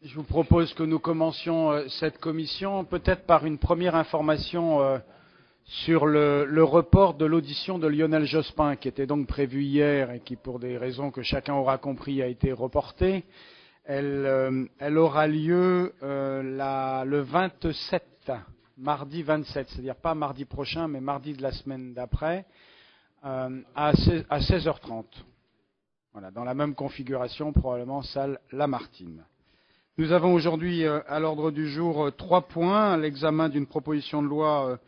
Je vous propose que nous commencions cette commission peut-être par une première information sur le report de l'audition de Lionel Jospin, qui était donc prévue hier et qui, pour des raisons que chacun aura compris, a été reportée. Elle aura lieu le 27, mardi 27, c'est-à-dire pas mardi prochain, mais mardi de la semaine d'après, à 16h30. Voilà, dans la même configuration, probablement salle Lamartine. Nous avons aujourd'hui à l'ordre du jour 3 points. L'examen d'une proposition de loi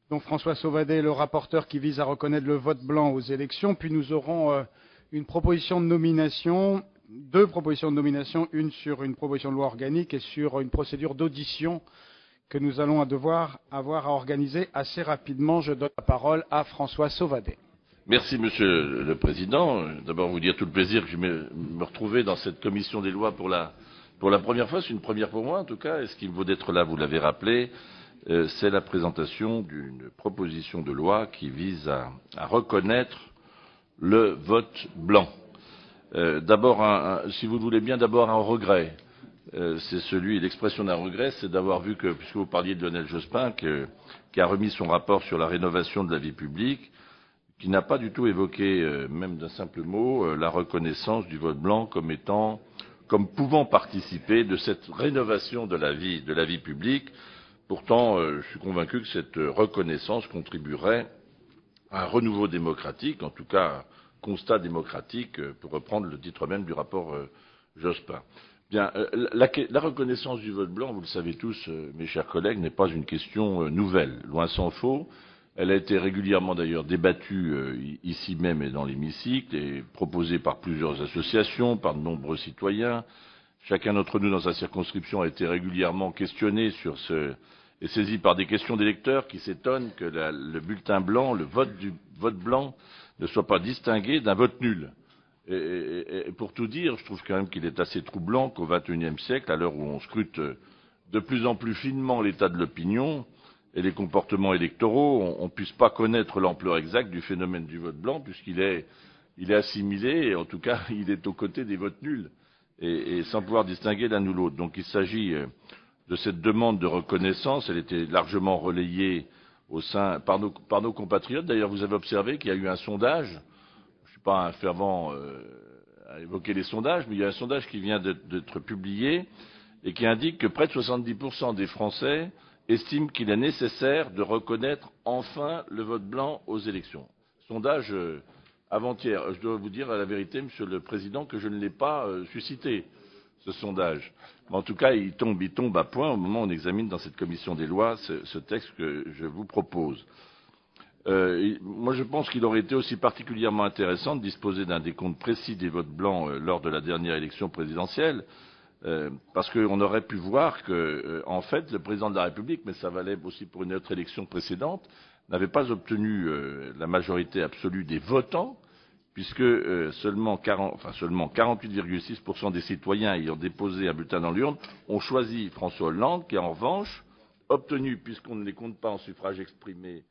dont François Sauvadet est le rapporteur, qui vise à reconnaître le vote blanc aux élections. Puis nous aurons une proposition de nomination, 2 propositions de nomination, une sur une proposition de loi organique et sur une procédure d'audition que nous allons devoir avoir à organiser assez rapidement. Je donne la parole à François Sauvadet. Merci, Monsieur le Président. D'abord, vous dire tout le plaisir que je me retrouver dans cette commission des lois pour la première fois. C'est une première pour moi, en tout cas. Et ce qui me vaut d'être là, vous l'avez rappelé, c'est la présentation d'une proposition de loi qui vise à reconnaître le vote blanc. D'abord, si vous le voulez bien, d'abord un regret. C'est l'expression d'un regret, c'est d'avoir vu que, puisque vous parliez de Lionel Jospin, qui a remis son rapport sur la rénovation de la vie publique, qui n'a pas du tout évoqué, même d'un simple mot, la reconnaissance du vote blanc comme pouvant participer de cette rénovation de la vie publique. Pourtant, je suis convaincu que cette reconnaissance contribuerait à un renouveau démocratique, en tout cas un constat démocratique, pour reprendre le titre même du rapport Jospin. Bien, la reconnaissance du vote blanc, vous le savez tous, mes chers collègues, n'est pas une question nouvelle, loin s'en faut. Elle a été régulièrement d'ailleurs débattue ici même et dans l'hémicycle et proposée par plusieurs associations, par de nombreux citoyens. Chacun d'entre nous dans sa circonscription a été régulièrement questionné et saisi par des questions d'électeurs qui s'étonnent que le bulletin blanc, le vote blanc, ne soit pas distingué d'un vote nul. Et pour tout dire, je trouve quand même qu'il est assez troublant qu'au XXIe siècle, à l'heure où on scrute de plus en plus finement l'état de l'opinion et les comportements électoraux, on ne puisse pas connaître l'ampleur exacte du phénomène du vote blanc, puisqu'il est assimilé, et en tout cas, il est aux côtés des votes nuls, et sans pouvoir distinguer l'un ou l'autre. Donc il s'agit de cette demande de reconnaissance. Elle était largement relayée par nos compatriotes. D'ailleurs, vous avez observé qu'il y a eu un sondage. Je ne suis pas un fervent à évoquer les sondages, mais il y a un sondage qui vient d'être publié et qui indique que près de 70% des Français estime qu'il est nécessaire de reconnaître enfin le vote blanc aux élections. Sondage avant-hier. Je dois vous dire à la vérité, Monsieur le Président, que je ne l'ai pas suscité, ce sondage. Mais en tout cas, il tombe à point au moment où on examine dans cette commission des lois ce texte que je vous propose. Moi, je pense qu'il aurait été aussi particulièrement intéressant de disposer d'un décompte précis des votes blancs lors de la dernière élection présidentielle. Parce qu'on aurait pu voir que, en fait, le président de la République, mais ça valait aussi pour une autre élection précédente, n'avait pas obtenu la majorité absolue des votants, puisque seulement 48,6% des citoyens ayant déposé un bulletin dans l'urne ont choisi François Hollande, qui a en revanche obtenu, puisqu'on ne les compte pas en suffrage exprimé,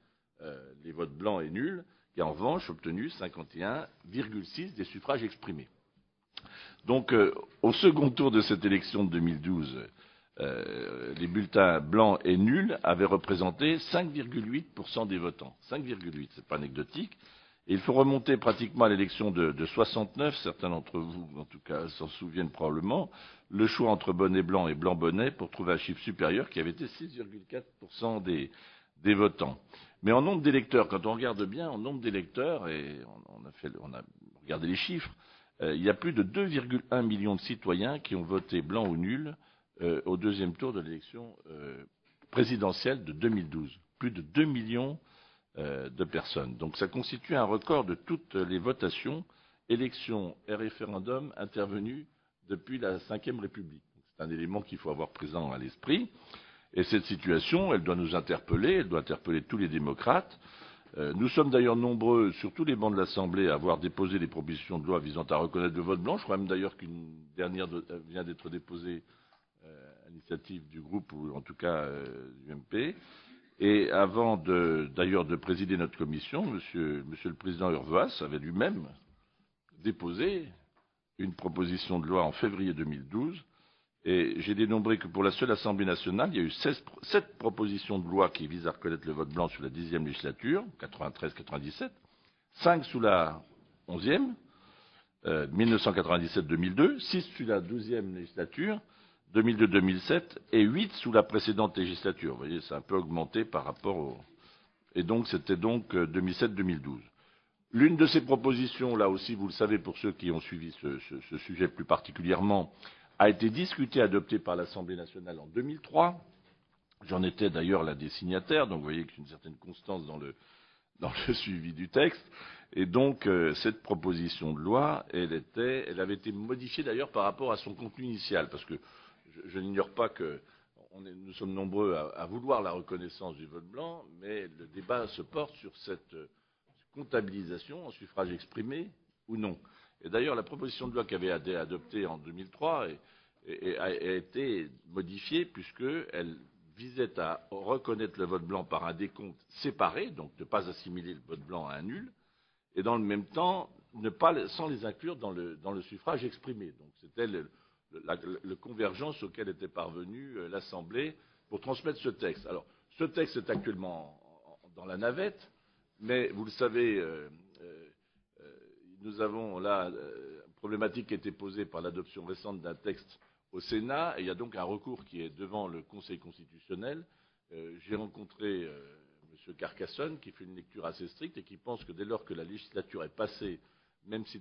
les votes blancs et nuls, qui a en revanche obtenu 51,6% des suffrages exprimés. Donc, au second tour de cette élection de 2012, les bulletins blancs et nuls avaient représenté 5,8% des votants. 5,8%, c'est pas anecdotique. Et il faut remonter pratiquement à l'élection de 69, certains d'entre vous, en tout cas, s'en souviennent probablement, le choix entre bonnet blanc et blanc bonnet pour trouver un chiffre supérieur qui avait été 6,4% des votants. Mais en nombre d'électeurs, quand on regarde bien, en nombre d'électeurs, et on a regardé les chiffres, il y a plus de 2,1 millions de citoyens qui ont voté blanc ou nul au deuxième tour de l'élection présidentielle de 2012. Plus de 2 millions de personnes. Donc ça constitue un record de toutes les votations, élections et référendums intervenus depuis la Ve République. C'est un élément qu'il faut avoir présent à l'esprit. Et cette situation, elle doit nous interpeller, elle doit interpeller tous les démocrates. Nous sommes d'ailleurs nombreux, sur tous les bancs de l'Assemblée, à avoir déposé des propositions de loi visant à reconnaître le vote blanc. Je crois même d'ailleurs qu'une dernière vient d'être déposée à l'initiative du groupe, ou en tout cas du MP. Et avant d'ailleurs de présider notre commission, Monsieur le Président Urvoas avait lui-même déposé une proposition de loi en février 2012 Et j'ai dénombré que pour la seule Assemblée nationale, il y a eu 7 propositions de loi qui visent à reconnaître le vote blanc sous la 10e législature, 93-97, 5 sous la 11e, 1997-2002, 6 sous la 12e législature, 2002-2007, et 8 sous la précédente législature. Vous voyez, c'est un peu augmenté par rapport au... Et donc, c'était donc 2007-2012. L'une de ces propositions, là aussi, vous le savez pour ceux qui ont suivi ce sujet plus particulièrement, a été discutée et adoptée par l'Assemblée nationale en 2003. J'en étais d'ailleurs l'un des signataires, donc vous voyez qu'il y a une certaine constance dans le suivi du texte. Et donc, cette proposition de loi, elle avait été modifiée d'ailleurs par rapport à son contenu initial, parce que je n'ignore pas que nous sommes nombreux à vouloir la reconnaissance du vote blanc, mais le débat se porte sur cette comptabilisation en suffrage exprimé ou non. Et d'ailleurs, la proposition de loi qui avait été adoptée en 2003 a été modifiée puisqu'elle visait à reconnaître le vote blanc par un décompte séparé, donc ne pas assimiler le vote blanc à un nul, et dans le même temps, sans les inclure dans le suffrage exprimé. Donc c'était la convergence auquel était parvenue l'Assemblée pour transmettre ce texte. Alors, ce texte est actuellement dans la navette, mais vous le savez, nous avons là une problématique qui a été posée par l'adoption récente d'un texte au Sénat, et il y a donc un recours qui est devant le Conseil constitutionnel. J'ai rencontré M. Carcassonne, qui fait une lecture assez stricte et qui pense que dès lors que la législature est passée, même si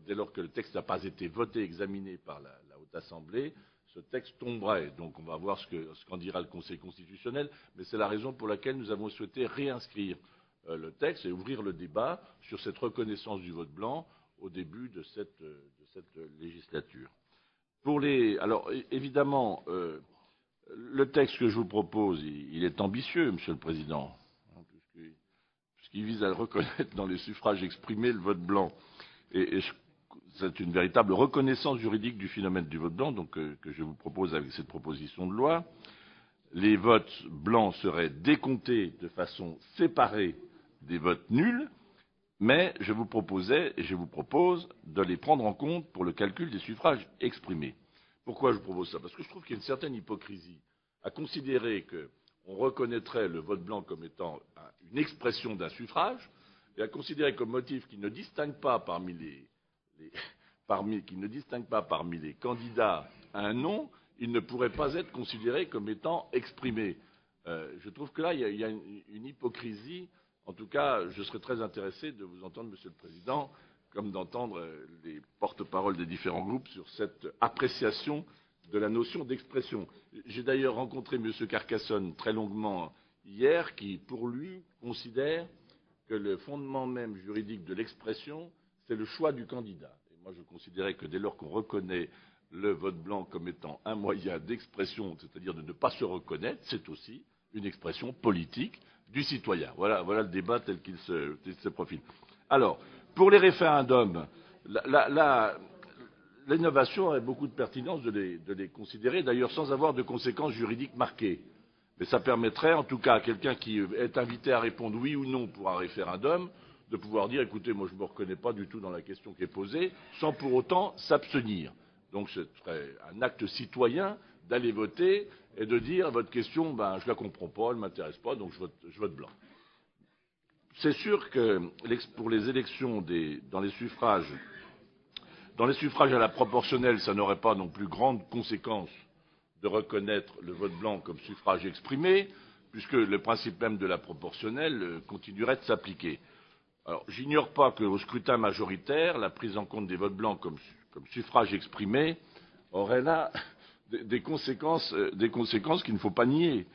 dès lors que le texte n'a pas été voté, examiné par la Haute Assemblée, ce texte tomberait. Donc on va voir ce qu'en dira le Conseil constitutionnel, mais c'est la raison pour laquelle nous avons souhaité réinscrire le texte et ouvrir le débat sur cette reconnaissance du vote blanc au début de cette législature. Alors évidemment, le texte que je vous propose, il est ambitieux, Monsieur le Président, puisqu'il vise à reconnaître dans les suffrages exprimés le vote blanc. Et c'est une véritable reconnaissance juridique du phénomène du vote blanc, donc que je vous propose avec cette proposition de loi. Les votes blancs seraient décomptés de façon séparée des votes nuls, mais je vous propose de les prendre en compte pour le calcul des suffrages exprimés. Pourquoi je vous propose ça? Parce que je trouve qu'il y a une certaine hypocrisie à considérer qu'on reconnaîtrait le vote blanc comme étant une expression d'un suffrage, et à considérer comme motif qui ne distingue pas parmi les candidats un nom, il ne pourrait pas être considéré comme étant exprimé. Je trouve que là, il y a une hypocrisie. En tout cas, je serais très intéressé de vous entendre, Monsieur le Président, comme d'entendre les porte-paroles des différents groupes sur cette appréciation de la notion d'expression. J'ai d'ailleurs rencontré M. Carcassonne très longuement hier, qui, pour lui, considère que le fondement même juridique de l'expression, c'est le choix du candidat. Et moi, je considérais que dès lors qu'on reconnaît le vote blanc comme étant un moyen d'expression, c'est-à-dire de ne pas se reconnaître, c'est aussi une expression politique du citoyen. Voilà le débat tel qu'il se profile. Alors, pour les référendums, l'innovation aurait beaucoup de pertinence de les considérer, d'ailleurs sans avoir de conséquences juridiques marquées. Mais ça permettrait, en tout cas, à quelqu'un qui est invité à répondre oui ou non pour un référendum, de pouvoir dire, écoutez, moi je ne me reconnais pas du tout dans la question qui est posée, sans pour autant s'abstenir. Donc ce serait un acte citoyen d'aller voter et de dire, votre question, je ne la comprends pas, elle ne m'intéresse pas, donc je vote blanc. C'est sûr que pour les élections dans les suffrages à la proportionnelle, ça n'aurait pas non plus grande conséquence de reconnaître le vote blanc comme suffrage exprimé, puisque le principe même de la proportionnelle continuerait de s'appliquer. Alors, j'ignore pas qu'au scrutin majoritaire, la prise en compte des votes blancs comme suffrage exprimé aurait là des conséquences qu'il ne faut pas nier,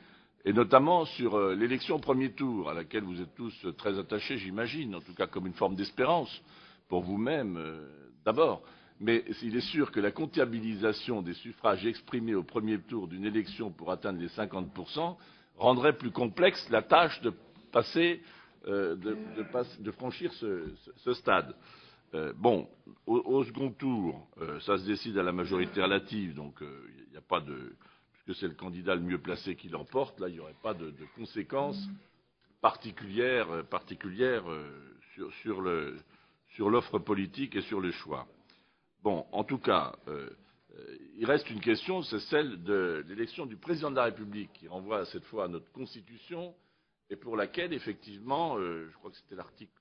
et notamment sur l'élection au premier tour, à laquelle vous êtes tous très attachés, j'imagine, en tout cas comme une forme d'espérance, pour vous-même d'abord. Mais il est sûr que la comptabilisation des suffrages exprimés au premier tour d'une élection pour atteindre les 50% rendrait plus complexe la tâche de franchir ce stade. Au second tour, ça se décide à la majorité relative, donc il n'y a pas puisque c'est le candidat le mieux placé qui l'emporte, là il n'y aurait pas de conséquences particulières sur l'offre politique et sur le choix. En tout cas, Il reste une question, c'est celle de l'élection du président de la République, qui renvoie cette fois à notre Constitution, et pour laquelle, effectivement, je crois que c'était l'article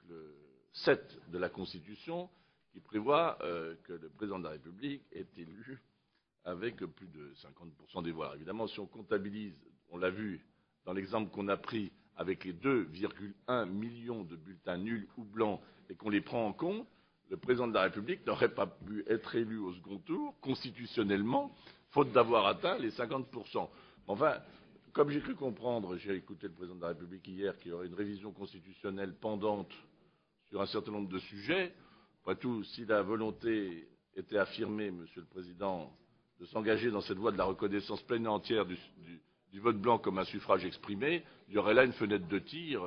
7 de la Constitution, qui prévoit que le président de la République est élu avec plus de 50% des voix. Alors, évidemment, si on comptabilise, on l'a vu dans l'exemple qu'on a pris, avec les 2,1 millions de bulletins nuls ou blancs, et qu'on les prend en compte, le président de la République n'aurait pas pu être élu au second tour, constitutionnellement, faute d'avoir atteint les 50%. Enfin, comme j'ai cru comprendre, j'ai écouté le président de la République hier, qu'il y aurait une révision constitutionnelle pendante sur un certain nombre de sujets. Après tout, si la volonté était affirmée, Monsieur le Président, de s'engager dans cette voie de la reconnaissance pleine et entière du vote blanc comme un suffrage exprimé, il y aurait là une fenêtre de tir,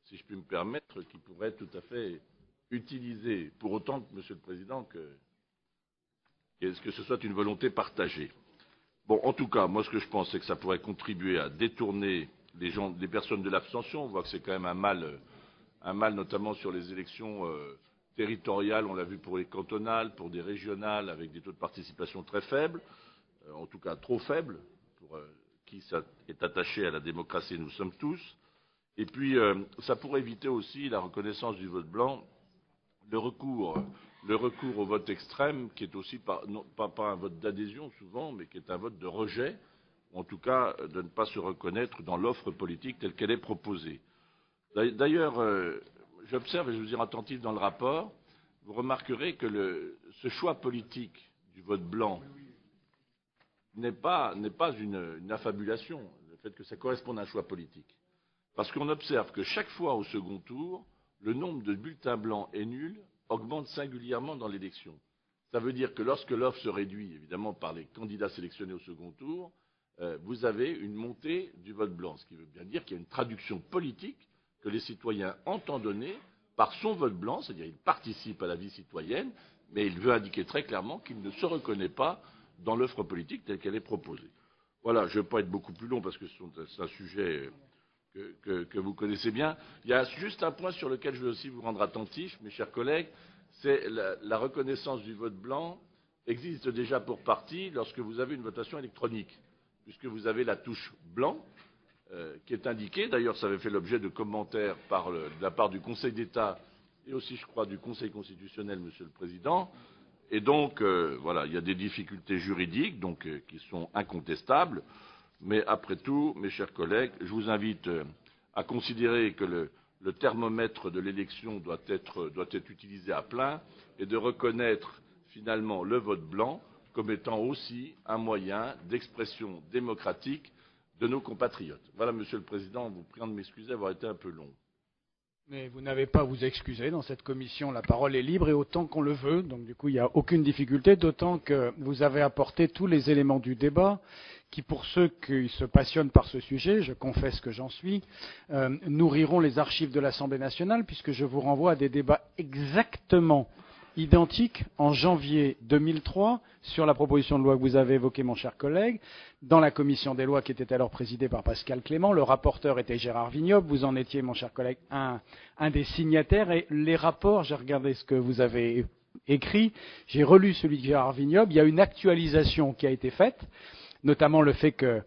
si je puis me permettre, qui pourrait être tout à fait utilisée, pour autant que, Monsieur le Président, que ce soit une volonté partagée. Bon, en tout cas, moi, ce que je pense, c'est que ça pourrait contribuer à détourner les personnes de l'abstention. On voit que c'est quand même un mal notamment sur les élections territoriales. On l'a vu pour les cantonales, pour des régionales, avec des taux de participation très faibles, en tout cas trop faibles, pour qui est attaché à la démocratie, nous sommes tous. Et puis, ça pourrait éviter aussi la reconnaissance du vote blanc, le recours au vote extrême, qui est aussi pas un vote d'adhésion souvent, mais qui est un vote de rejet, ou en tout cas de ne pas se reconnaître dans l'offre politique telle qu'elle est proposée. D'ailleurs, j'observe, et je vous y attentif dans le rapport, vous remarquerez que ce choix politique du vote blanc n'est pas une affabulation, le fait que ça corresponde à un choix politique. Parce qu'on observe que chaque fois au second tour, le nombre de bulletins blancs et nuls augmente singulièrement dans l'élection. Ça veut dire que lorsque l'offre se réduit, évidemment, par les candidats sélectionnés au second tour, vous avez une montée du vote blanc, ce qui veut bien dire qu'il y a une traduction politique que les citoyens entendent donner par son vote blanc, c'est-à-dire qu'il participe à la vie citoyenne, mais il veut indiquer très clairement qu'il ne se reconnaît pas dans l'offre politique telle qu'elle est proposée. Voilà, je ne vais pas être beaucoup plus long parce que c'est un sujet que vous connaissez bien. Il y a juste un point sur lequel je veux aussi vous rendre attentif, mes chers collègues, c'est la reconnaissance du vote blanc existe déjà pour partie lorsque vous avez une votation électronique, puisque vous avez la touche blanc qui est indiquée. D'ailleurs, ça avait fait l'objet de commentaires de la part du Conseil d'État et aussi, je crois, du Conseil constitutionnel, Monsieur le Président. Et donc, voilà, il y a des difficultés juridiques qui sont incontestables. Mais après tout, mes chers collègues, je vous invite à considérer que le thermomètre de l'élection doit être utilisé à plein et de reconnaître finalement le vote blanc comme étant aussi un moyen d'expression démocratique de nos compatriotes. Voilà, Monsieur le Président, vous priant de m'excuser d'avoir été un peu long. Mais vous n'avez pas à vous excuser. Dans cette commission, la parole est libre et autant qu'on le veut. Donc du coup, il n'y a aucune difficulté, d'autant que vous avez apporté tous les éléments du débat qui, pour ceux qui se passionnent par ce sujet, je confesse que j'en suis, nourriront les archives de l'Assemblée nationale, puisque je vous renvoie à des débats exactement identiques en janvier 2003 sur la proposition de loi que vous avez évoquée, mon cher collègue, dans la commission des lois qui était alors présidée par Pascal Clément. Le rapporteur était Gérard Vignoble. Vous en étiez, mon cher collègue, un des signataires. Et les rapports, j'ai regardé ce que vous avez écrit, j'ai relu celui de Gérard Vignoble. Il y a une actualisation qui a été faite, notamment le fait que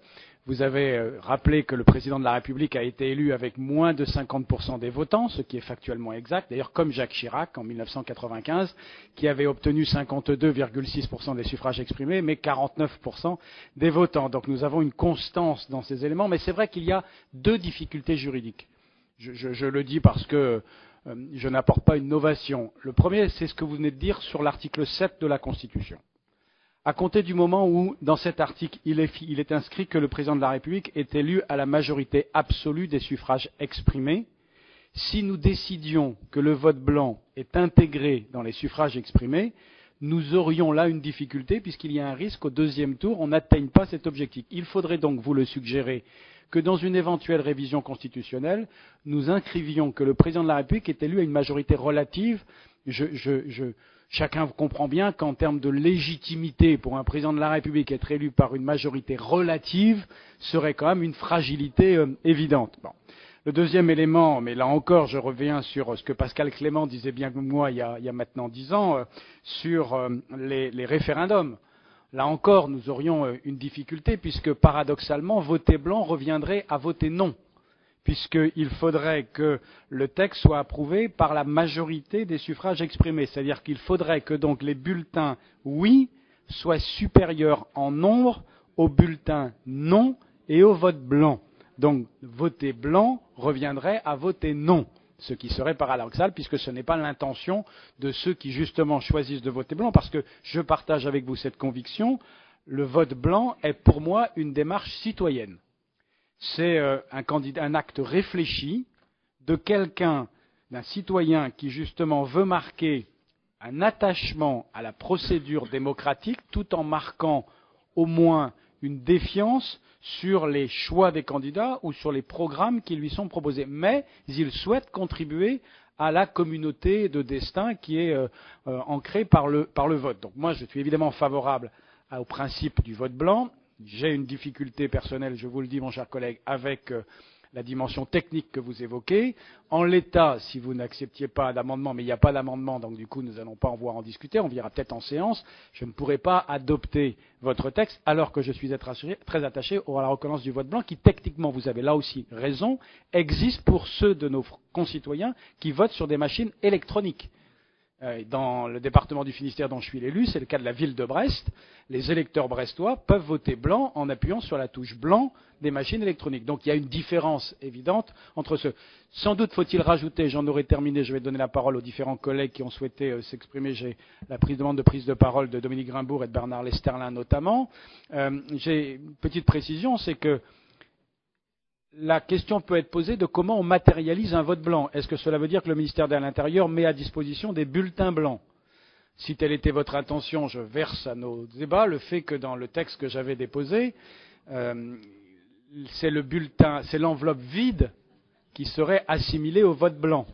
vous avez rappelé que le président de la République a été élu avec moins de 50% des votants, ce qui est factuellement exact. D'ailleurs, comme Jacques Chirac en 1995, qui avait obtenu 52,6% des suffrages exprimés, mais 49% des votants. Donc nous avons une constance dans ces éléments, mais c'est vrai qu'il y a deux difficultés juridiques. Je le dis parce que je n'apporte pas une novation. Le premier, c'est ce que vous venez de dire sur l'article 7 de la Constitution. À compter du moment où, dans cet article, il est inscrit que le président de la République est élu à la majorité absolue des suffrages exprimés, si nous décidions que le vote blanc est intégré dans les suffrages exprimés, nous aurions là une difficulté, puisqu'il y a un risque qu'au deuxième tour, on n'atteigne pas cet objectif. Il faudrait donc, vous le suggérez, que dans une éventuelle révision constitutionnelle, nous inscrivions que le président de la République est élu à une majorité relative. Chacun comprend bien qu'en termes de légitimité pour un président de la République, être élu par une majorité relative serait quand même une fragilité évidente. Bon. Le deuxième élément, mais là encore je reviens sur ce que Pascal Clément disait bien que moi il y a maintenant 10 ans, sur les référendums. là encore, nous aurions une difficulté, puisque paradoxalement, voter blanc reviendrait à voter non, puisqu'il faudrait que le texte soit approuvé par la majorité des suffrages exprimés. C'est-à-dire qu'il faudrait que donc les bulletins oui soient supérieurs en nombre aux bulletins non et au vote blanc. Donc voter blanc reviendrait à voter non, ce qui serait paradoxal, puisque ce n'est pas l'intention de ceux qui justement choisissent de voter blanc, parce que je partage avec vous cette conviction, le vote blanc est pour moi une démarche citoyenne. C'est un acte réfléchi de quelqu'un, d'un citoyen qui justement veut marquer un attachement à la procédure démocratique tout en marquant au moins une défiance sur les choix des candidats ou sur les programmes qui lui sont proposés. Mais il souhaite contribuer à la communauté de destin qui est ancrée par le vote. Donc moi, je suis évidemment favorable au principe du vote blanc. J'ai une difficulté personnelle, je vous le dis, mon cher collègue, avec la dimension technique que vous évoquez. En l'état, si vous n'acceptiez pas d'amendement, mais il n'y a pas d'amendement, donc du coup nous n'allons pas en voir en discuter, on verra peut-être en séance, je ne pourrai pas adopter votre texte, alors que je suis très attaché à la reconnaissance du vote blanc, qui techniquement, vous avez là aussi raison, existe pour ceux de nos concitoyens qui votent sur des machines électroniques. Dans le département du Finistère dont je suis l'élu, c'est le cas de la ville de Brest, les électeurs brestois peuvent voter blanc en appuyant sur la touche blanc des machines électroniques. Donc il y a une différence évidente entre ceux. Sans doute faut-il rajouter, j'en aurai terminé, je vais donner la parole aux différents collègues qui ont souhaité s'exprimer. J'ai la demande de prise de parole de Dominique Grimbourg et de Bernard Lesterlin notamment. J'ai une petite précision, c'est que la question peut être posée de comment on matérialise un vote blanc. Est-ce que cela veut dire que le ministère de l'Intérieur met à disposition des bulletins blancs? Si telle était votre intention, je verse à nos débats le fait que dans le texte que j'avais déposé, c'est l'enveloppe vide qui serait assimilée au vote blanc.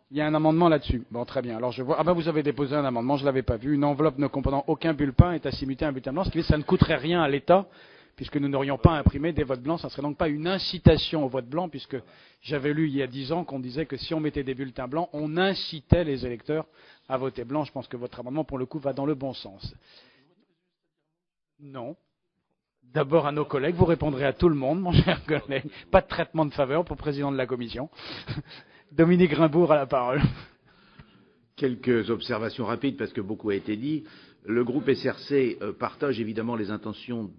Il y a un amendement là-dessus. Bon, très bien. Alors je vois. Ah ben vous avez déposé un amendement, je ne l'avais pas vu. Une enveloppe ne comprenant aucun bulletin est assimilée à un bulletin blanc, ce qui veut dire que ça ne coûterait rien à l'État, puisque nous n'aurions pas imprimé des votes blancs. Ça ne serait donc pas une incitation au vote blanc, puisque j'avais lu il y a 10 ans qu'on disait que si on mettait des bulletins blancs, on incitait les électeurs à voter blanc. Je pense que votre amendement, pour le coup, va dans le bon sens. Non. D'abord à nos collègues, vous répondrez à tout le monde, mon cher collègue. Pas de traitement de faveur pour le président de la Commission. Dominique Grimbourg a la parole. Quelques observations rapides, parce que beaucoup a été dit. Le groupe SRC partage évidemment les intentions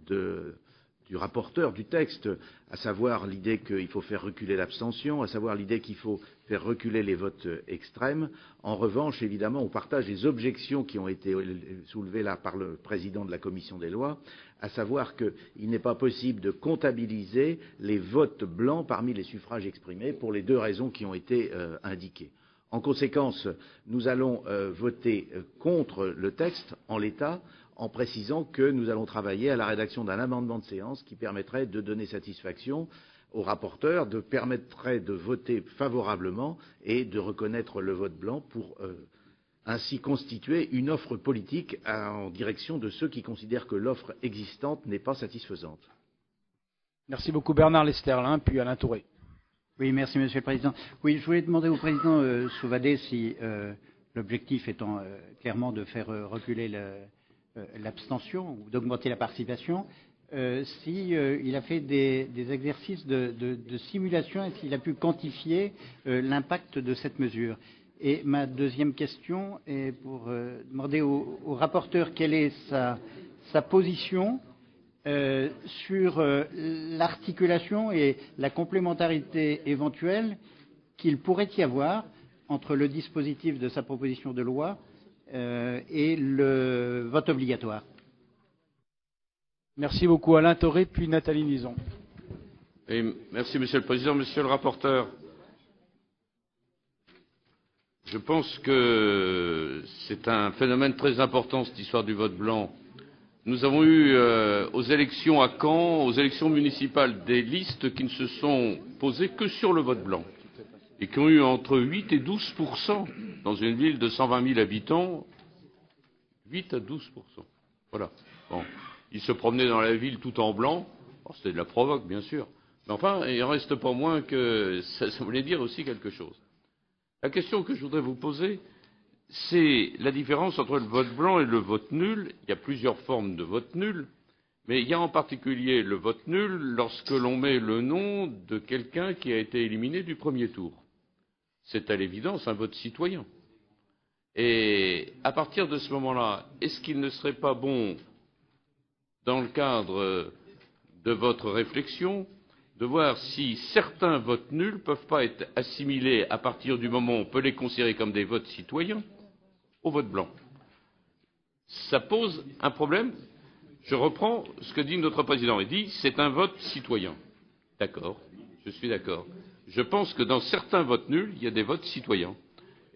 du rapporteur du texte, à savoir l'idée qu'il faut faire reculer l'abstention, à savoir l'idée qu'il faut faire reculer les votes extrêmes. En revanche, évidemment, on partage les objections qui ont été soulevées là par le président de la commission des lois, à savoir qu'il n'est pas possible de comptabiliser les votes blancs parmi les suffrages exprimés pour les deux raisons qui ont été indiquées. En conséquence, nous allons voter contre le texte en l'état, en précisant que nous allons travailler à la rédaction d'un amendement de séance qui permettrait de donner satisfaction au rapporteur, permettrait de voter favorablement et de reconnaître le vote blanc pour ainsi constituer une offre politique en direction de ceux qui considèrent que l'offre existante n'est pas satisfaisante. Merci beaucoup Bernard Lesterlin, puis Alain Touré. Oui, merci Monsieur le Président. Oui, je voulais demander au Président Souvadé si l'objectif étant clairement de faire reculer l'abstention ou d'augmenter la participation, s'il a fait des exercices de simulation et s'il a pu quantifier l'impact de cette mesure. Et ma deuxième question est pour demander au rapporteur quelle est sa position sur l'articulation et la complémentarité éventuelle qu'il pourrait y avoir entre le dispositif de sa proposition de loi et le vote obligatoire. Merci beaucoup Alain Touré, puis Nathalie Nison. Merci Monsieur le Président, Monsieur le rapporteur. Je pense que c'est un phénomène très important, cette histoire du vote blanc. Nous avons eu aux élections à Caen, aux élections municipales, des listes qui ne se sont posées que sur le vote blanc et qui ont eu entre 8 et 12% dans une ville de 120 000 habitants. 8 à 12%. Voilà. Bon. Ils se promenaient dans la ville tout en blanc. C'était de la provoque, bien sûr. Mais enfin, il n'en reste pas moins que ça voulait dire aussi quelque chose. La question que je voudrais vous poser, c'est la différence entre le vote blanc et le vote nul. Il y a plusieurs formes de vote nul, mais il y a en particulier le vote nul lorsque l'on met le nom de quelqu'un qui a été éliminé du premier tour. C'est à l'évidence un vote citoyen. Et à partir de ce moment-là, est-ce qu'il ne serait pas bon, dans le cadre de votre réflexion, de voir si certains votes nuls ne peuvent pas être assimilés, à partir du moment où on peut les considérer comme des votes citoyens, au vote blanc? Ça pose un problème. Je reprends ce que dit notre président. Il dit c'est un vote citoyen. D'accord, je suis d'accord. Je pense que dans certains votes nuls, il y a des votes citoyens.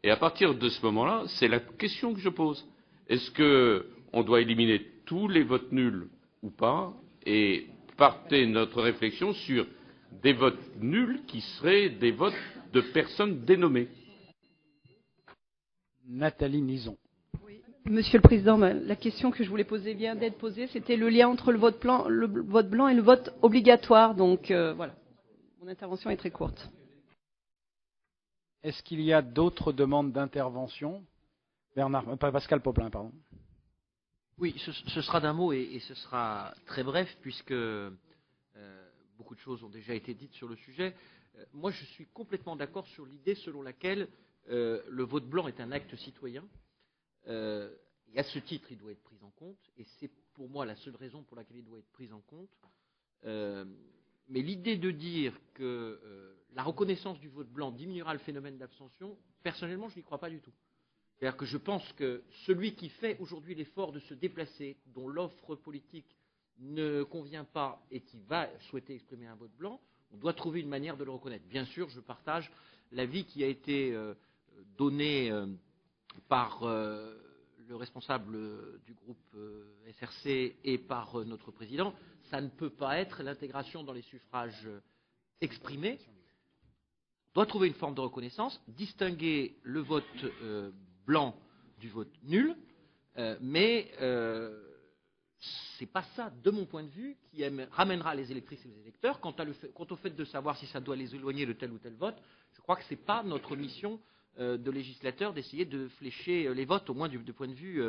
Et à partir de ce moment-là, c'est la question que je pose. Est-ce qu'on doit éliminer tous les votes nuls ou pas? Et partez notre réflexion sur des votes nuls qui seraient des votes de personnes dénommées. Nathalie Nison. Oui. Monsieur le Président, la question que je voulais poser vient d'être posée. C'était le lien entre le vote blanc et le vote obligatoire. Donc voilà, mon intervention est très courte. Est-ce qu'il y a d'autres demandes d'intervention? Pascal Popelin, pardon. Oui, ce sera d'un mot et ce sera très bref puisque beaucoup de choses ont déjà été dites sur le sujet. Moi, je suis complètement d'accord sur l'idée selon laquelle le vote blanc est un acte citoyen. Et à ce titre, il doit être pris en compte. Et c'est pour moi la seule raison pour laquelle il doit être pris en compte. Mais l'idée de dire que la reconnaissance du vote blanc diminuera le phénomène d'abstention, personnellement, je n'y crois pas du tout. C'est-à-dire que je pense que celui qui fait aujourd'hui l'effort de se déplacer, dont l'offre politique ne convient pas et qui va souhaiter exprimer un vote blanc, on doit trouver une manière de le reconnaître. Bien sûr, je partage l'avis qui a été donné par le responsable du groupe SRC et par notre président. Ça ne peut pas être l'intégration dans les suffrages exprimés. On doit trouver une forme de reconnaissance, distinguer le vote blanc du vote nul, mais c'est pas ça, de mon point de vue, qui ramènera les électrices et les électeurs. Quant au fait de savoir si ça doit les éloigner de tel ou tel vote, je crois que ce n'est pas notre mission de législateur d'essayer de flécher les votes, au moins du point de vue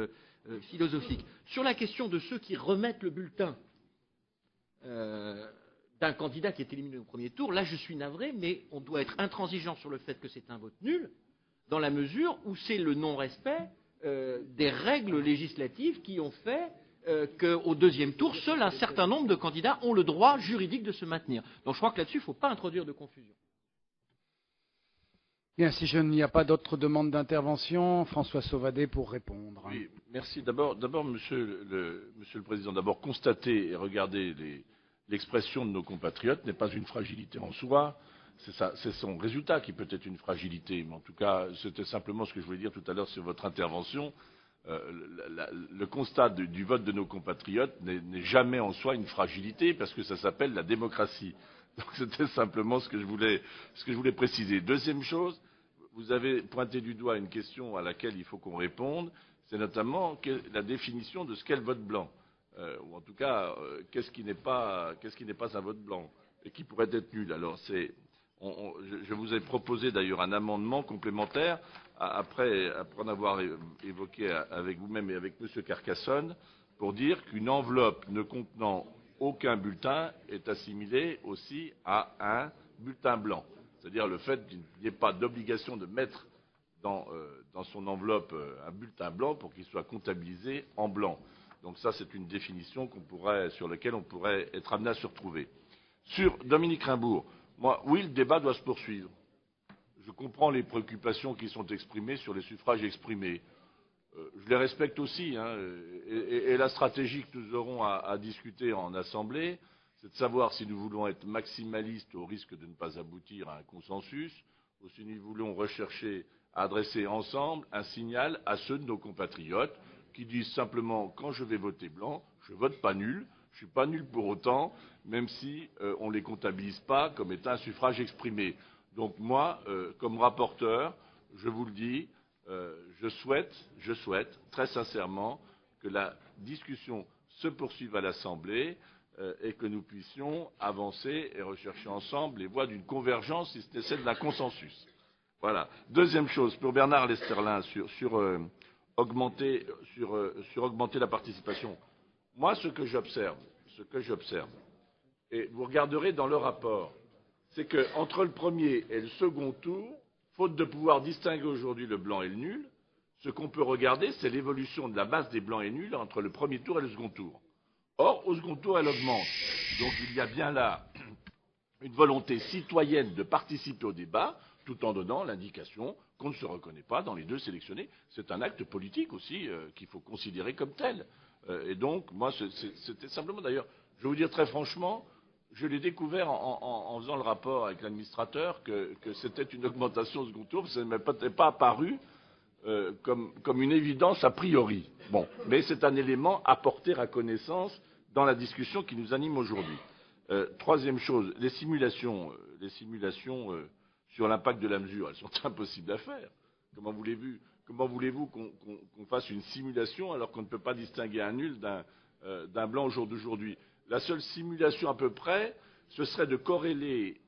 philosophique. Sur la question de ceux qui remettent le bulletin d'un candidat qui est éliminé au premier tour, là je suis navré, mais on doit être intransigeant sur le fait que c'est un vote nul, dans la mesure où c'est le non-respect des règles législatives qui ont fait qu'au deuxième tour, seul un certain nombre de candidats ont le droit juridique de se maintenir. Donc je crois que là-dessus, il ne faut pas introduire de confusion. Bien, si je n'y a pas d'autres demandes d'intervention, François Sauvadet pour répondre. Oui, merci. D'abord, Monsieur le Président, d'abord constater et regarder l'expression de nos compatriotes n'est pas une fragilité en soi. C'est son résultat qui peut être une fragilité. Mais en tout cas, c'était simplement ce que je voulais dire tout à l'heure sur votre intervention. Le constat du vote de nos compatriotes n'est jamais en soi une fragilité parce que ça s'appelle la démocratie. Donc c'était simplement ce que je voulais préciser. Deuxième chose, vous avez pointé du doigt une question à laquelle il faut qu'on réponde, c'est notamment la définition de ce qu'est le vote blanc. Ou en tout cas, qu'est-ce qui n'est pas un vote blanc et qui pourrait être nul. Alors je vous ai proposé d'ailleurs un amendement complémentaire après en avoir évoqué avec vous-même et avec M. Carcassonne pour dire qu'une enveloppe ne contenant aucun bulletin est assimilée aussi à un bulletin blanc. C'est-à-dire le fait qu'il n'y ait pas d'obligation de mettre dans son enveloppe un bulletin blanc pour qu'il soit comptabilisé en blanc. Donc ça, c'est une définition sur laquelle on pourrait être amené à se retrouver. Sur Dominique Raimbourg, oui, le débat doit se poursuivre. Je comprends les préoccupations qui sont exprimées sur les suffrages exprimés. Je les respecte aussi. Et la stratégie que nous aurons à discuter en Assemblée, c'est de savoir si nous voulons être maximalistes au risque de ne pas aboutir à un consensus, ou si nous voulons rechercher à adresser ensemble un signal à ceux de nos compatriotes qui disent simplement quand je vais voter blanc, je vote pas nul. Je ne suis pas nul pour autant, même si on ne les comptabilise pas comme étant un suffrage exprimé. Donc moi, comme rapporteur, je vous le dis, je souhaite très sincèrement que la discussion se poursuive à l'Assemblée et que nous puissions avancer et rechercher ensemble les voies d'une convergence, si ce n'est celle d'un consensus. Voilà. Deuxième chose, pour Bernard Lesterlin, sur augmenter la participation. Moi, ce que j'observe, et vous regarderez dans le rapport, c'est qu'entre le premier et le second tour, faute de pouvoir distinguer aujourd'hui le blanc et le nul, ce qu'on peut regarder, c'est l'évolution de la masse des blancs et nuls entre le premier tour et le second tour. Or, au second tour, elle augmente. Donc, il y a bien là une volonté citoyenne de participer au débat, tout en donnant l'indication qu'on ne se reconnaît pas dans les deux sélectionnés. C'est un acte politique aussi qu'il faut considérer comme tel. Et donc, moi, c'était simplement, d'ailleurs, je vais vous dire très franchement, je l'ai découvert en faisant le rapport avec l'administrateur que c'était une augmentation au second tour, ça ne m'était pas apparu comme une évidence a priori. Bon, mais c'est un élément à porter à connaissance dans la discussion qui nous anime aujourd'hui. Troisième chose, les simulations sur l'impact de la mesure, elles sont impossibles à faire. Comment voulez-vous qu'on fasse une simulation alors qu'on ne peut pas distinguer un nul d'un blanc au jour d'aujourd'hui? La seule simulation à peu près, ce serait de corréler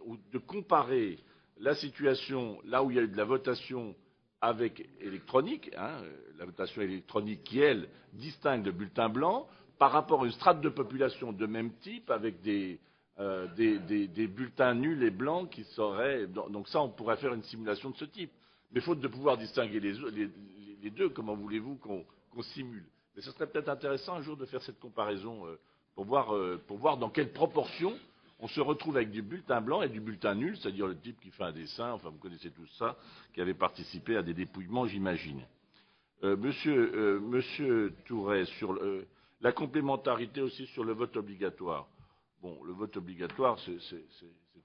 ou de comparer la situation là où il y a eu de la votation avec électronique, la votation électronique qui, elle, distingue le bulletin blanc, par rapport à une strate de population de même type avec des bulletins nuls et blancs qui seraient. Donc ça, on pourrait faire une simulation de ce type. Mais faute de pouvoir distinguer les deux, comment voulez-vous qu'on simule? Mais ce serait peut-être intéressant un jour de faire cette comparaison pour voir dans quelle proportion on se retrouve avec du bulletin blanc et du bulletin nul, c'est-à-dire le type qui fait un dessin, enfin vous connaissez tout ça, qui avait participé à des dépouillements, j'imagine. Monsieur Touret, sur la complémentarité aussi sur le vote obligatoire. Bon, le vote obligatoire, c'est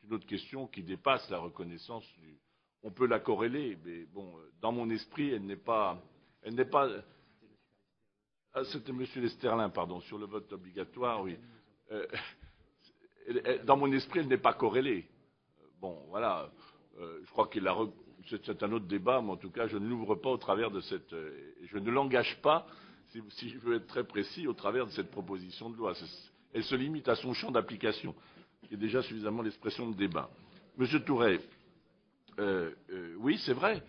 une autre question qui dépasse la reconnaissance du. On peut la corréler, mais bon, dans mon esprit, elle n'est pas. Ah, c'était Monsieur Lesterlin, pardon, sur le vote obligatoire, oui. Dans mon esprit, elle n'est pas corrélée. Bon, voilà. Je crois que c'est un autre débat, mais en tout cas, je ne l'ouvre pas au travers de cette. Je ne l'engage pas, si je veux être très précis, au travers de cette proposition de loi. Elle se limite à son champ d'application, qui est déjà suffisamment l'expression de débat. Monsieur Touret, oui, c'est vrai.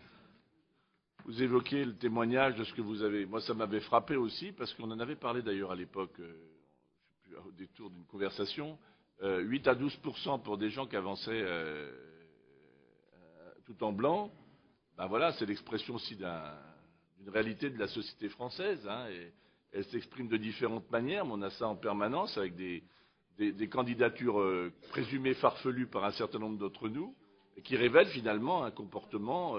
Vous évoquez le témoignage de ce que vous avez. Moi, ça m'avait frappé aussi, parce qu'on en avait parlé d'ailleurs à l'époque, au détour d'une conversation. 8 à 12% pour des gens qui avançaient tout en blanc, ben voilà, c'est l'expression aussi d'une réalité de la société française. Et elle s'exprime de différentes manières, mais on a ça en permanence avec des candidatures présumées farfelues par un certain nombre d'entre nous, et qui révèlent finalement un comportement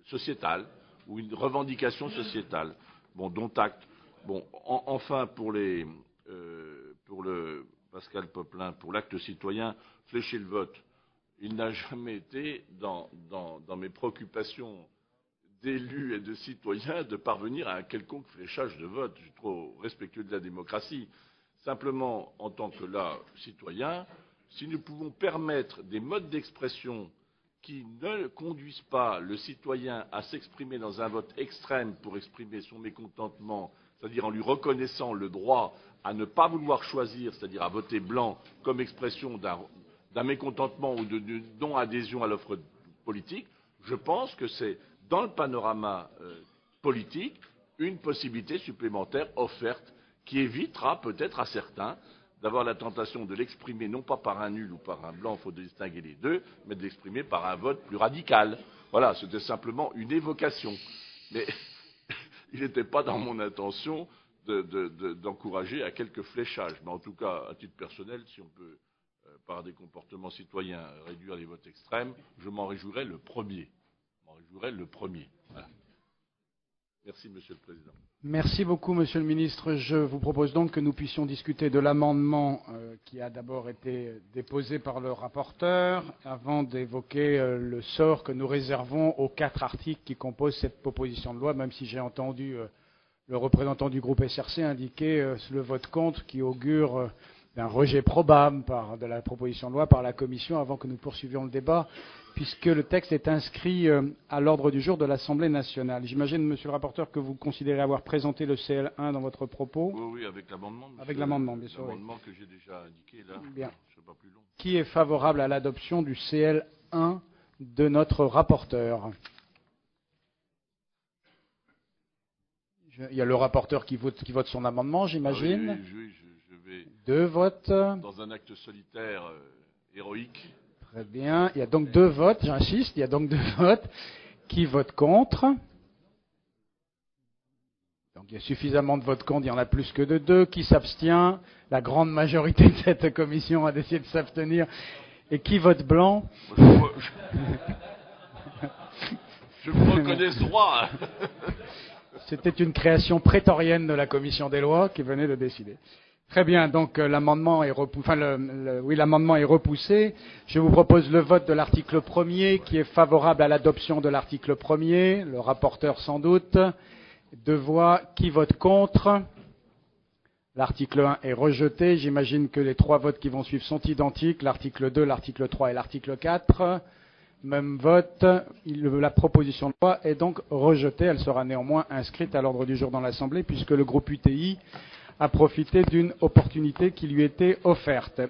sociétal ou une revendication sociétale. Bon, dont acte. Bon, enfin pour le Pascal Popelin, pour l'acte citoyen, flécher le vote. Il n'a jamais été dans mes préoccupations d'élus et de citoyens de parvenir à un quelconque fléchage de vote. Je suis trop respectueux de la démocratie. Simplement, en tant que citoyen, si nous pouvons permettre des modes d'expression qui ne conduisent pas le citoyen à s'exprimer dans un vote extrême pour exprimer son mécontentement, c'est-à-dire en lui reconnaissant le droit à ne pas vouloir choisir, c'est-à-dire à voter blanc comme expression d'un mécontentement ou de non-adhésion à l'offre politique, je pense que c'est, dans le panorama politique, une possibilité supplémentaire offerte qui évitera peut-être à certains d'avoir la tentation de l'exprimer non pas par un nul ou par un blanc, il faut distinguer les deux, mais de l'exprimer par un vote plus radical. Voilà, c'était simplement une évocation. Mais il n'était pas dans mon intention d'encourager à quelques fléchages. Mais en tout cas, à titre personnel, si on peut, par des comportements citoyens, réduire les votes extrêmes, je m'en réjouirais le premier. Voilà. Merci, Monsieur le Président. Merci beaucoup, Monsieur le Ministre. Je vous propose donc que nous puissions discuter de l'amendement qui a d'abord été déposé par le rapporteur, avant d'évoquer le sort que nous réservons aux 4 articles qui composent cette proposition de loi, même si j'ai entendu le représentant du groupe SRC indiquer le vote contre qui augure d'un rejet probable de la proposition de loi par la Commission avant que nous poursuivions le débat, puisque le texte est inscrit à l'ordre du jour de l'Assemblée nationale. J'imagine, Monsieur le rapporteur, que vous considérez avoir présenté le CL1 dans votre propos. Oui, avec l'amendement. Avec l'amendement, bien sûr. L'amendement que j'ai déjà indiqué là. Bien. Je ne serai pas plus long. Qui est favorable à l'adoption du CL1 de notre rapporteur. Il y a le rapporteur qui vote son amendement, j'imagine. Oui, je vais 2 votes. dans un acte solitaire héroïque. Très bien. Il y a donc 2 votes, j'insiste, il y a donc 2 votes. Qui vote contre? Donc il y a suffisamment de votes contre, il y en a plus que de 2. Qui s'abstient? La grande majorité de cette commission a décidé de s'abstenir. Et qui vote blanc? Je me reconnais ce droit. C'était une création prétorienne de la commission des lois qui venait de décider. Très bien, donc l'amendement est l'amendement est repoussé. Je vous propose le vote de l'article 1er qui est favorable à l'adoption de l'article 1er, le rapporteur sans doute. 2 voix. Qui vote contre? L'article 1 est rejeté. J'imagine que les 3 votes qui vont suivre sont identiques. L'article 2, l'article 3 et l'article 4. Même vote. La proposition de loi est donc rejetée. Elle sera néanmoins inscrite à l'ordre du jour dans l'Assemblée puisque le groupe UTI a profité d'une opportunité qui lui était offerte.